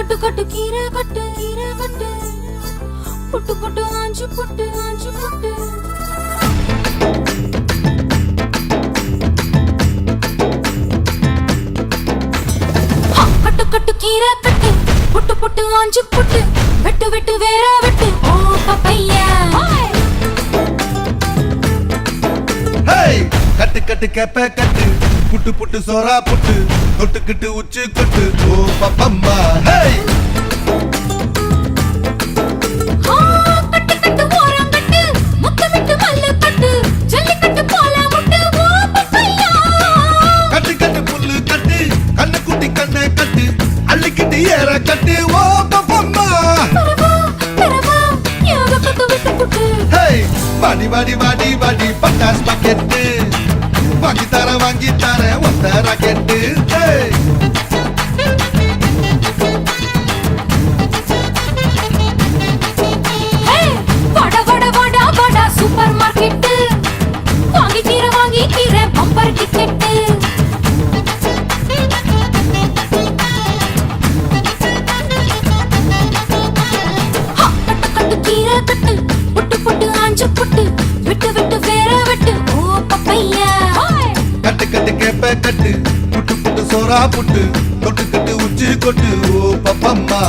கட்டு கட்டு கீரை கட்டு கீரை கட்டு புட்டு புட்டு ஆஞ்சு புட்டு ஆஞ்சு புட்டு கட்டு கட்டு கீரை கட்டு புட்டு புட்டு ஆஞ்சு புட்டு வெட்டு வெட்டு வேற வெட்டு ஓ பப்பையா கட்டு கட்டு கேப்ப கட்டு புட்டு புட்டு சோரா புட்டு தொட்டுக்கிட்டு உச்சி கொட்டு ஓ பப்பம்மா கட்டு கட்டு ஓரம் கட்டு முத்து விட்டு மல்லு கட்டு ஜல்லி கட்டு போல முட்டு ஓ பப்பையா கட்டு கட்டு புல்லு கட்டு கண்ணு குட்டி கண்ணை கட்டு அள்ளிக்கிட்டு ஏற கட்டு ஓ பப்பம்மா பரவா யோக கட்டு விட்டு புட்டு வாடி வாடி வாடி வாடி பட்டாஸ் பாக்கெட்டு வாங்கி தர ஒத்த ராக்கெட்டு வட வட வட வட சூப்பர் மார்க்கெட்டு வாங்கி கீரை பம்பர் டிக்கெட்டு கட்டு கட்டு கீரை கட்டு புட்டு புட்டு ஆஞ்சு புட்டு விட்டு விட்டு வேற வெட்டு ஓ பப்பையா கட்டு கட்டு கேப்ப கட்டு புட்டு புட்டு சோரா புட்டு தொட்டுக்கிட்டு உச்சி கொட்டு ஓ பப்பம்மா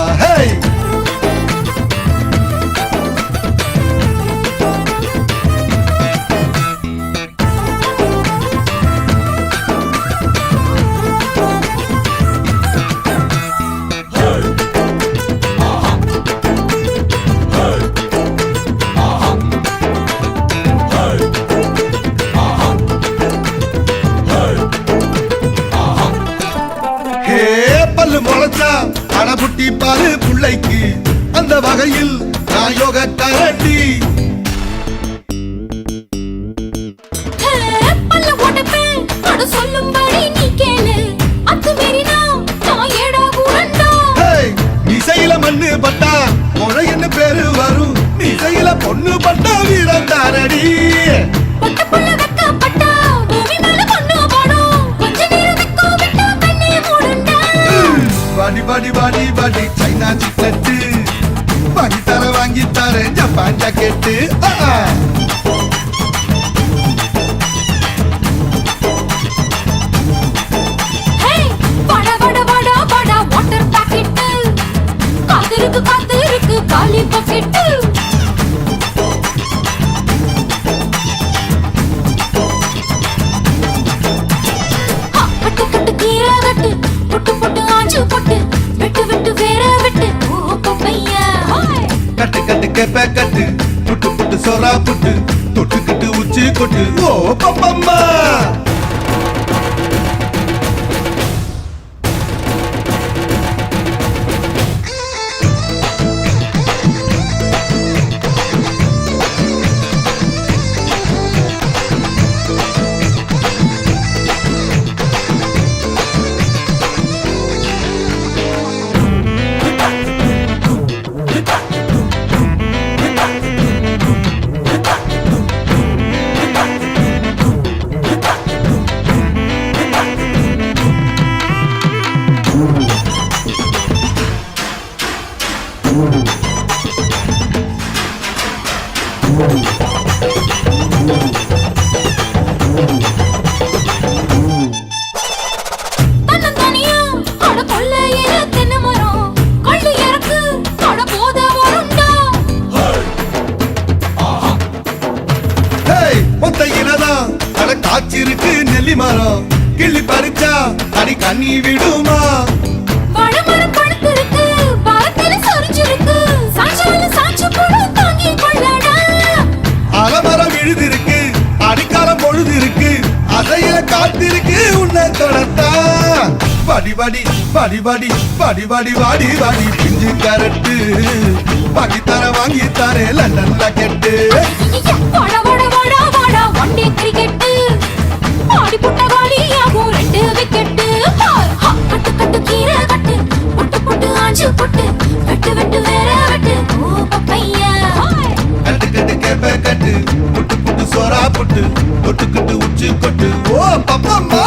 முளைச்சா அடபுட்டி பாரு புள்ளைக்கு அந்த வகையில் நான் யோக கரண்டி இசையில மண்ணு பட்டா முளைன்னு பேரு வரும் இசையில பொண்ணு பட்டா வீரந்தாரடி வாடி வாடி வாடி சைனா சிக்கெட்டு வாங்கி தர ஜப்பான் ஜாக்கெட்டு காத்திருக்கு காலி பாக்கெட்டு கட்டு கட்டு கீரை கட்டு புட்டு புட்டு ஆஞ்சு புட்டு வெட்டு வெட்டு வேற வெட்டு ஓ பப்பையா கட்டு கட்டு கேப்ப கட்டு புட்டு புட்டு சோரா புட்டு தொட்டுக்கிட்டு உச்சி கொட்டு ஓ பப்பம்மா காய்ச்சிருக்கு நெல்லி மரம் கிள்ளி பறிச்சா அடி கண்ணி விடுமா வாழைமரம் படுத்திருக்கு பாரத்தில சொரிஞ்சிருக்கு சாஞ்சால சாஞ்சு போடு தாங்கி கொள்ளடா அலமரம் விழுதிருக்கு அடிக்காலம் பொழுதிருக்கு அதையில காத்திருக்கு உன்னை தொடத்தா வாடி வாடி வாடி வாடி வாடி வாடி வாடி வாடி பிஞ்சு கரட்டு வாங்கி தர லண்டன்ல கெட்டு வாடா வாடா வாடா வாடா ஒன் டே கிரிக்கெட்டு ஆடி புட்ட காலியாகும் ரெண்டு விக்கெட்டு கட்டு கட்டு கீரை கட்டு புட்டு புட்டு ஆஞ்சு புட்டு வெட்டு வெட்டு வேற வெட்டு ஓ பப்பையா கட்டு கட்டு கேப்ப கட்டு புட்டு புட்டு சோரா புட்டு தொட்டுக்கிட்டு உச்சி கொட்டு ஓ பப்பம்மா